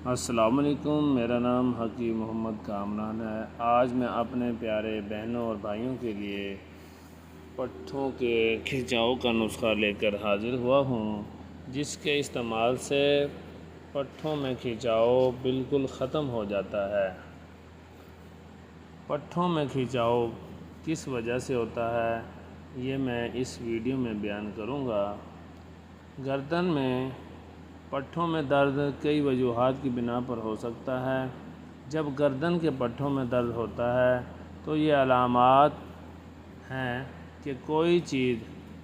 السلام علیکم، میرا نام حکیم محمد کامران ہے۔ آج میں اپنے پیارے بہنوں اور بھائیوں کے لیے پٹھوں کے کھینچاؤ کا نسخہ لے کر حاضر ہوا ہوں، جس کے استعمال سے پٹھوں میں کھینچاؤ بالکل ختم ہو جاتا ہے۔ پٹھوں میں کھینچاؤ کس وجہ سے ہوتا ہے، یہ میں اس ویڈیو میں بیان کروں گا۔ گردن میں پٹھوں میں درد کئی وجوہات کی بنا پر ہو سکتا ہے۔ جب گردن کے پٹھوں میں درد ہوتا ہے تو یہ علامات ہیں کہ کوئی چیز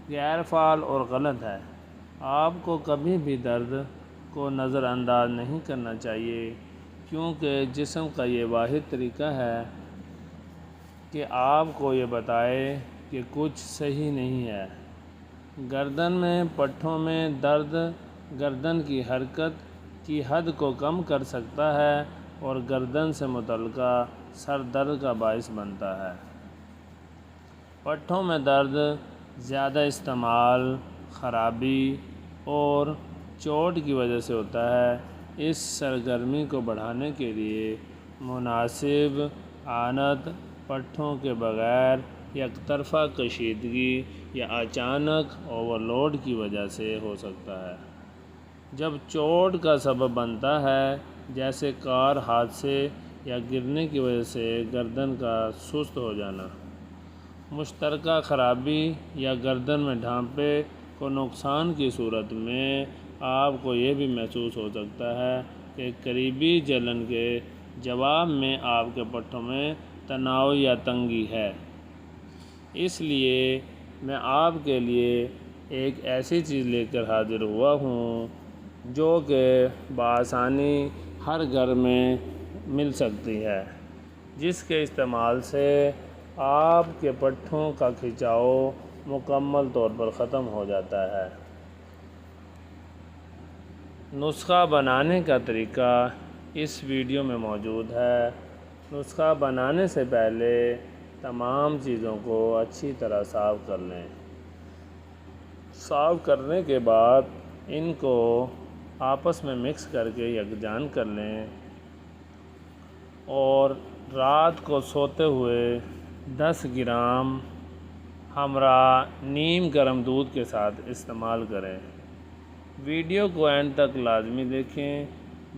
غیر فعال اور غلط ہے۔ آپ کو کبھی بھی درد کو نظر انداز نہیں کرنا چاہیے، کیونکہ جسم کا یہ واحد طریقہ ہے کہ آپ کو یہ بتائے کہ کچھ صحیح نہیں ہے۔ گردن میں پٹھوں میں درد گردن کی حرکت کی حد کو کم کر سکتا ہے اور گردن سے متعلقہ سر درد کا باعث بنتا ہے۔ پٹھوں میں درد زیادہ استعمال، خرابی اور چوٹ کی وجہ سے ہوتا ہے۔ اس سرگرمی کو بڑھانے کے لیے مناسب اعانت پٹھوں کے بغیر یک طرفہ کشیدگی یا اچانک اوور لوڈ کی وجہ سے ہو سکتا ہے۔ جب چوٹ کا سبب بنتا ہے، جیسے کار حادثے یا گرنے کی وجہ سے گردن کا سست ہو جانا، مشترکہ خرابی یا گردن میں ڈھانپے کو نقصان کی صورت میں آپ کو یہ بھی محسوس ہو سکتا ہے کہ قریبی جلن کے جواب میں آپ کے پٹھوں میں تناؤ یا تنگی ہے۔ اس لیے میں آپ کے لیے ایک ایسی چیز لے کر حاضر ہوا ہوں جو کہ بآسانی ہر گھر میں مل سکتی ہے، جس کے استعمال سے آپ کے پٹھوں کا کھینچاؤ مکمل طور پر ختم ہو جاتا ہے۔ نسخہ بنانے کا طریقہ اس ویڈیو میں موجود ہے۔ نسخہ بنانے سے پہلے تمام چیزوں کو اچھی طرح صاف کر لیں۔ صاف کرنے کے بعد ان کو آپس میں مکس کر کے یکجا کر لیں اور رات کو سوتے ہوئے 10 گرام ہمراہ نیم گرم دودھ کے ساتھ استعمال کریں۔ ویڈیو کو اینڈ تک لازمی دیکھیں۔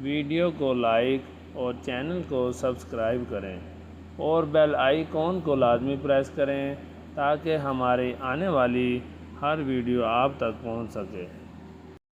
ویڈیو کو لائک اور چینل کو سبسکرائب کریں اور بیل آئیکن کو لازمی پریس کریں تاکہ ہماری آنے والی ہر ویڈیو آپ تک پہنچ سکے۔